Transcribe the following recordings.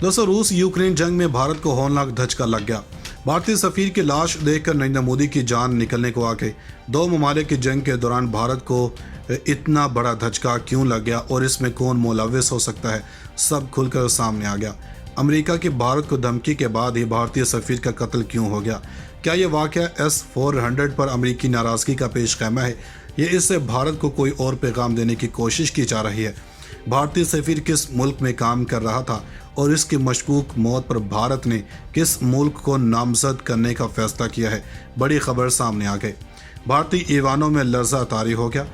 दोस्तों, रूस यूक्रेन जंग में भारत को हौलनाक धचका लग गया। भारतीय सफीर की लाश देखकर नरेंद्र मोदी की जान निकलने को आ गई। दो ममालिक की जंग के दौरान भारत को इतना बड़ा धचका क्यों लग गया और इसमें कौन मुलव्विस हो सकता है, सब खुलकर सामने आ गया। अमेरिका की भारत को धमकी के बाद ही भारतीय सफीर का कत्ल क्यों हो गया? क्या ये वाकया S-400 पर अमेरिकी नाराजगी का पेश खैमा है? ये इससे भारत को कोई और पैगाम देने की कोशिश की जा रही है? भारतीय सफीर किस मुल्क में काम कर रहा था और इसकी मशकूक मौत पर भारत ने किस मुल्क को नामजद करने का फैसला किया है? बड़ी खबर सामने आ गई। भारतीय ईवानों में लर्जा तारी हो गया।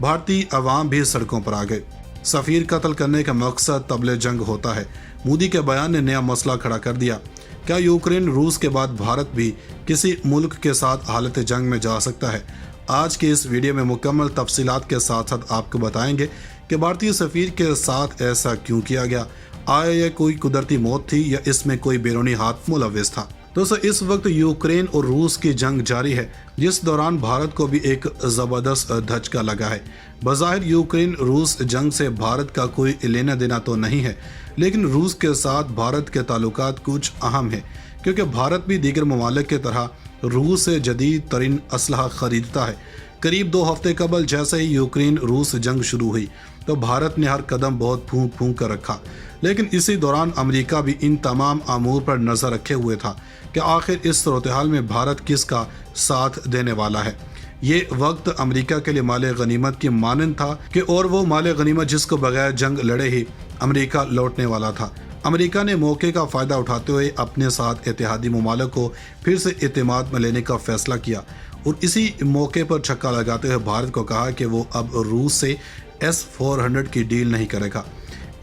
भारतीय अवाम भी सड़कों पर आ गए। सफीर कत्ल करने का मकसद तबले जंग होता है। मोदी के बयान ने नया मसला खड़ा कर दिया। क्या यूक्रेन रूस के बाद भारत भी किसी मुल्क के साथ हालत जंग में जा सकता है? आज के इस वीडियो में मुकम्मल तफसीलात के साथ साथ आपको बताएंगे कि भारतीय सफीर के साथ ऐसा क्यों किया गया। आया यह कोई कुदरती मौत थी या इसमें कोई बैरूनी हाथ मुलव्विस था? दोस्तों, इस वक्त यूक्रेन और रूस की जंग जारी है, जिस दौरान भारत को भी एक ज़बरदस्त धचका लगा है। बज़ाहिर यूक्रेन रूस जंग से भारत का कोई लेना देना तो नहीं है, लेकिन रूस के साथ भारत के ताल्लुकात कुछ अहम है, क्योंकि भारत भी दीगर ममालिक की तरह रूस से जदीद तरीन असलहा खरीदता है। करीब 2 हफ्ते कबल जैसे ही यूक्रेन रूस जंग शुरू हुई तो भारत ने हर कदम बहुत फूंक फूंक कर रखा, लेकिन इसी दौरान अमेरिका भी इन तमाम अमूर पर नज़र रखे हुए था कि आखिर इस सूरत-ए-हाल में भारत किसका साथ देने वाला है। ये वक्त अमेरिका के लिए माले गनीमत की मानंद था कि और वो माले गनीमत जिसको बगैर जंग लड़े ही अमेरिका लौटने वाला था। अमेरिका ने मौके का फ़ायदा उठाते हुए अपने साथ इत्तेहादी ममालिक को फिर से एतमाद में लेने का फैसला किया और इसी मौके पर छक्का लगाते हुए भारत को कहा कि वो अब रूस से S-400 की डील नहीं करेगा।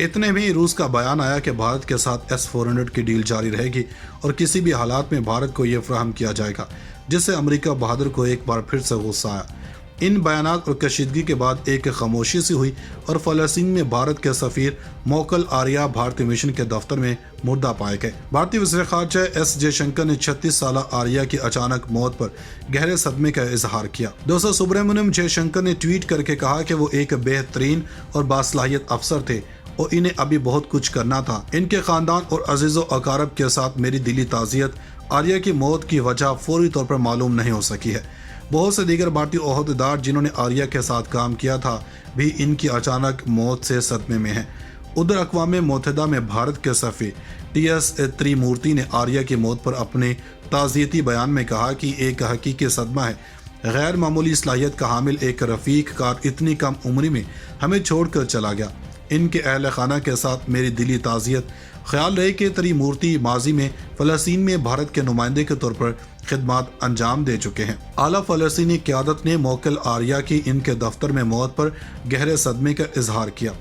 इतने में रूस का बयान आया कि भारत के साथ S-400 की डील जारी रहेगी और किसी भी हालात में भारत को ये फराहम किया जाएगा, जिससे अमेरिका बहादुर को एक बार फिर से गुस्सा आया। इन बयानात और कशीदगी के बाद एक खामोशी सी हुई और फ़लस्तीन में भारत के सफ़ीर मोकल आर्या भारतीय मिशन के दफ्तर में मुर्दा पाए गए। भारतीय वज़ीर ख़ारजा S जयशंकर ने 36 साल आर्या की अचानक मौत पर गहरे सदमे का इजहार किया। दोस्तों, सुब्रमण्यम जयशंकर ने ट्वीट करके कहा कि वो एक बेहतरीन और बासलाहियत अफसर थे और इन्हें अभी बहुत कुछ करना था। इनके ख़ानदान और अजीज़ व अकारब के साथ मेरी दिली ताज़ियत। आर्या की मौत की वजह फौरी तौर पर मालूम नहीं हो सकी है। बहुत से दीगर भारतीय ओहदेदार जिन्होंने आर्या के साथ काम किया था भी इनकी अचानक मौत से सदमे में हैं। उधर अक़वाम मुत्तहिदा में भारत के सफ़ीर TS त्रिमूर्ति ने आर्या की मौत पर अपने ताज़ियती बयान में कहा कि एक हकीकी सदमा है। गैर मामूली सलाहियत का हामिल एक रफ़ीक कार इतनी कम उम्र में हमें छोड़कर चला गया। इनके अहल खाना के साथ मेरी दिली ताज़ियत। ख्याल रहे कि त्रिमूर्ति माजी में फ़लस्तीन में भारत के नुमाइंदे के तौर पर खिदमात अंजाम दे चुके हैं। आला फ़लस्तीनी क़यादत ने मोकल आर्या की इनके दफ्तर में मौत पर गहरे सदमे का इजहार किया।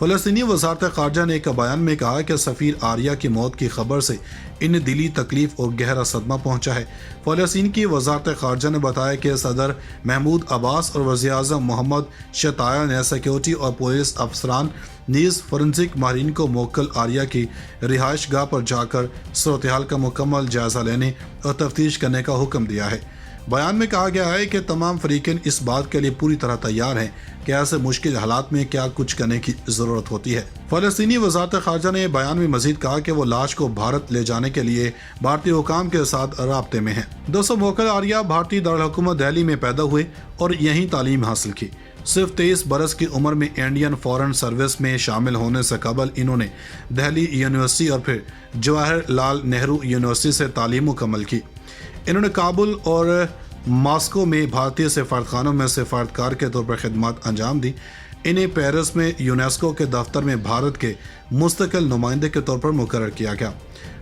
फ़लस्तीनी वज़ारत ख़ारजा ने एक बयान में कहा कि सफ़ीर आर्या की मौत की खबर से इन्हें दिली तकलीफ और गहरा सदमा पहुंचा है। फ़लस्तीन की वज़ारत ख़ारजा ने बताया कि सदर महमूद अब्बास और वज़ीर आज़म मोहम्मद शताया ने सिक्योरिटी और पुलिस अफसरान नीज़ फोरेंसिक माहिरीन को मोकल आर्या की रिहाइश गाह पर जाकर सूरत-ए-हाल का मुकम्मल जायज़ा लेने और तफ्तीश करने का हुक्म दिया है। बयान में कहा गया है कि तमाम फरीकें इस बात के लिए पूरी तरह तैयार हैं कि ऐसे मुश्किल हालात में क्या कुछ करने की ज़रूरत होती है। फ़लस्तीनी वज़ारत ख़ारजा ने बयान में मज़ीद कहा कि वो लाश को भारत ले जाने के लिए भारतीय हुकाम के साथ राब्ते में हैं। दोस्तों, मोकल आर्या भारतीय दारुल हुकूमत दिल्ली में पैदा हुए और यहीं तालीम हासिल की। सिर्फ 23 बरस की उम्र में इंडियन फॉरेन सर्विस में शामिल होने से कबल इन्होंने दिल्ली यूनिवर्सिटी और फिर जवाहरलाल नेहरू यूनिवर्सिटी से तालीम मुकम्मल की। इन्होंने काबुल और मॉस्को में भारतीय सफारतखानों में सफारतकार के तौर पर खिदमत अंजाम दी। इन्हें पेरिस में यूनेस्को के दफ्तर में भारत के मुस्तकिल नुमाइंदे के तौर पर मुकर्रर किया गया।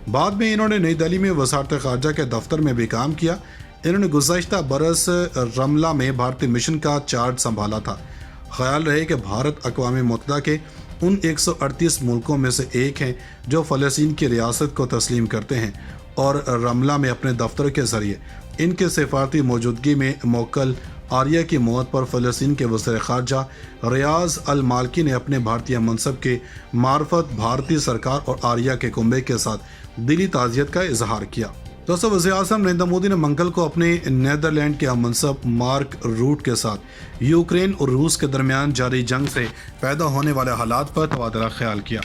बाद में इन्होंने नई दिल्ली में वज़ारत ख़ारजा के दफ्तर में भी काम किया। इन्होंने गुज़श्ता बरस रमला में भारतीय मिशन का चार्ज संभाला था। ख्याल रहे कि भारत अक़वाम मुत्तहिदा के उन 138 मुल्कों में से एक हैं जो फ़लस्तीन की रियासत को तस्लीम करते हैं और रमला में अपने दफ्तर के ज़रिए इनके सफारती मौजूदगी में मोकल आर्या की मौत पर फ़लस्तीन के वज़ीर ख़ारजा रियाज़ अल मालकी ने अपने भारतीय मनसब के मार्फत भारतीय सरकार और आर्या के कुंबे के साथ दिली ताज़ियत का इजहार किया। दोस्तों, वज़ीर आज़म नरेंद्र मोदी ने मंगल को अपने नीदरलैंड के हममनसब मार्क रूट के साथ यूक्रेन और रूस के दरमियान जारी जंग से पैदा होने वाले हालात पर तबादला ख्याल किया।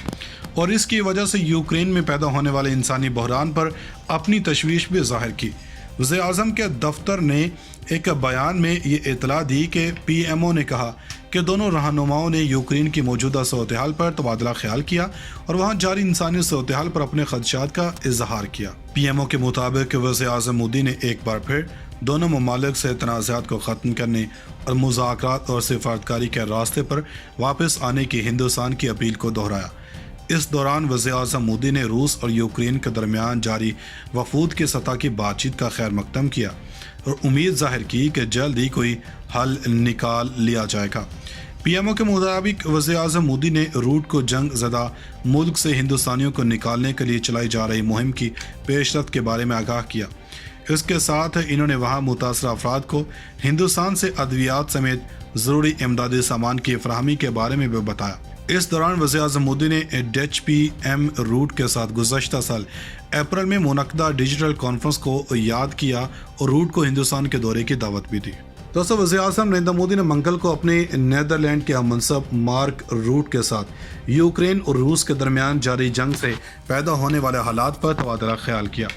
اور اس کی وجہ سے یوکرین میں پیدا ہونے والے انسانی بحران پر اپنی تشویش بھی ظاہر کی۔ وزیر اعظم کے دفتر نے ایک بیان میں یہ اطلاع دی کہ پی ایم او نے کہا کہ دونوں رہنماؤں نے یوکرین کی موجودہ صورتحال پر تبادلہ خیال کیا اور وہاں جاری انسانی صورتحال پر اپنے خدشات کا اظہار کیا۔ پی ایم او کے مطابق وزیر اعظم مودی نے ایک بار پھر دونوں ممالک سے تنازعات کو ختم کرنے اور مذاکرات اور سفارتکاری کے راستے پر واپس آنے کی ہندوستان کی اپیل کو دہرایا۔ اس دوران وزیر اعظم مودی نے روس اور یوکرین کے درمیان جاری وفود کی سطح کی بات چیت کا خیر مقدم کیا اور امید ظاہر کی کہ جلد ہی کوئی حل نکال لیا جائے گا۔ پی ایم او کے مطابق وزیر اعظم مودی نے روٹ کو جنگ زدہ ملک سے ہندوستانیوں کو نکالنے کے لیے چلائی جا رہی مہم کی پیش رفت کے بارے میں آگاہ کیا۔ اس کے ساتھ انہوں نے وہاں متاثرہ افراد کو ہندوستان سے ادویات سمیت ضروری امدادی سامان کی فراہمی کے بارے میں بھی بتایا۔ اس دوران وزیر اعظم مودی نے ڈیچ پی ایم روٹ کے ساتھ گزشتہ سال اپریل میں منعقدہ ڈیجیٹل کانفرنس کو یاد کیا اور روٹ کو ہندوستان کے دورے کی دعوت بھی دی۔ دوستو، وزیر اعظم نریندر مودی نے منگل کو اپنے نیدرلینڈ کے ہم منصب مارک روٹ کے ساتھ یوکرین اور روس کے درمیان جاری جنگ سے پیدا ہونے والے حالات پر تبادلہ خیال کیا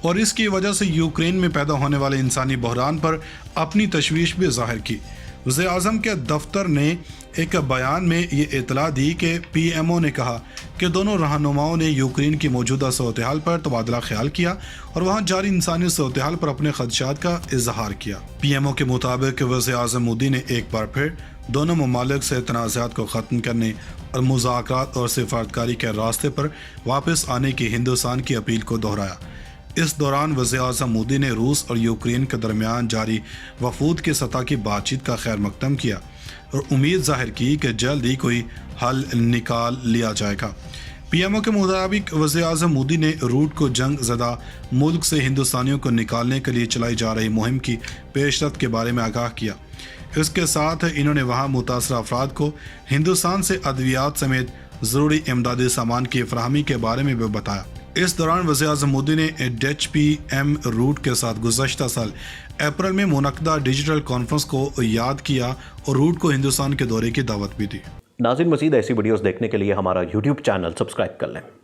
اور اس کی وجہ سے یوکرین میں پیدا ہونے والے انسانی بحران پر اپنی تشویش بھی ظاہر کی۔ وزیر اعظم کے دفتر نے ایک بیان میں یہ اطلاع دی کہ پی ایم او نے کہا کہ دونوں رہنماؤں نے یوکرین کی موجودہ صورتحال پر تبادلہ خیال کیا اور وہاں جاری انسانی صورتحال پر اپنے خدشات کا اظہار کیا۔ پی ایم او کے مطابق وزیر اعظم مودی نے ایک بار پھر دونوں ممالک سے تنازعات کو ختم کرنے اور مذاکرات اور سفارتکاری کے راستے پر واپس آنے کی ہندوستان کی اپیل کو دہرایا۔ اس دوران وزیر اعظم مودی نے روس اور یوکرین کے درمیان جاری وفود کی سطح کی بات چیت کا خیر مقدم کیا اور امید ظاہر کی کہ جلد ہی کوئی حل نکال لیا جائے گا۔ پی ایم او کے مطابق وزیر اعظم مودی نے روٹ کو جنگ زدہ ملک سے ہندوستانیوں کو نکالنے کے لیے چلائی جا رہی مہم کی پیش رفت کے بارے میں آگاہ کیا۔ اس کے ساتھ انہوں نے وہاں متاثرہ افراد کو ہندوستان سے ادویات سمیت ضروری امدادی سامان کی فراہمی کے بارے میں بھی بتایا۔ اس دوران وزیر اعظم مودی نے ڈیچ پی ایم روٹ کے ساتھ گزشتہ سال اپریل میں منعقدہ ڈیجیٹل کانفرنس کو یاد کیا اور روٹ کو ہندوستان کے دورے کی دعوت بھی دی۔ ناظرین، مزید ایسی ویڈیوز دیکھنے کے لیے ہمارا یوٹیوب چینل سبسکرائب کر لیں۔